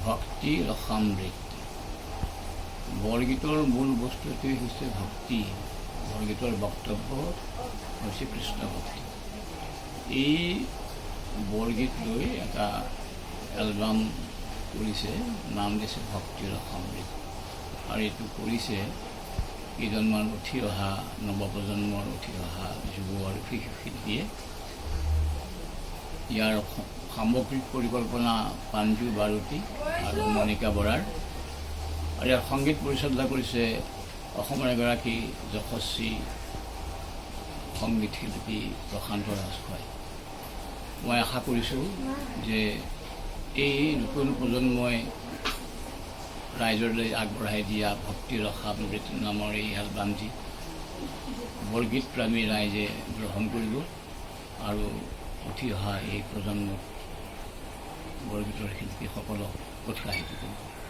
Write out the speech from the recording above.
ভক্তি ৰসামৃত। বৰগীতৰ মূল বস্তুটোৱেই হৈছে ভক্তি। বৰগীতৰ বক্তব্য হৈছে কৃষ্ণ ভক্তি। এই বৰগীত লৈ এটা এলবাম কৰিছে, নাম দিছে ভক্তি ৰসামৃত। আৰু এইটো কৰিছে কেইজনমান উঠি অহা নৱপ্ৰজন্মৰ উঠি অহা যুৱ আৰু শিশু শিল্পীয়ে। ইয়াৰ সামগ্ৰিক পৰিকল্পনা পাঞ্জু বাৰুতি আৰু মণিকা বৰাৰ। আৰু ইয়াৰ সংগীত পৰিচালনা কৰিছে অসমৰ এগৰাকী যশস্বী সংগীত শিল্পী প্ৰশান্ত ৰাজখোৱাই। মই আশা কৰিছোঁ যে এই নতুন প্ৰজন্মই ৰাইজলৈ আগবঢ়াই দিয়া ভক্তি ৰসামৃত নামৰ এই এলবামটি বৰগীত প্ৰেমী ৰাইজে গ্ৰহণ কৰিব আৰু উঠি অহা এই প্ৰজন্মক বৰগীতৰ শিল্পীসকলক উৎসাহিত কৰিব।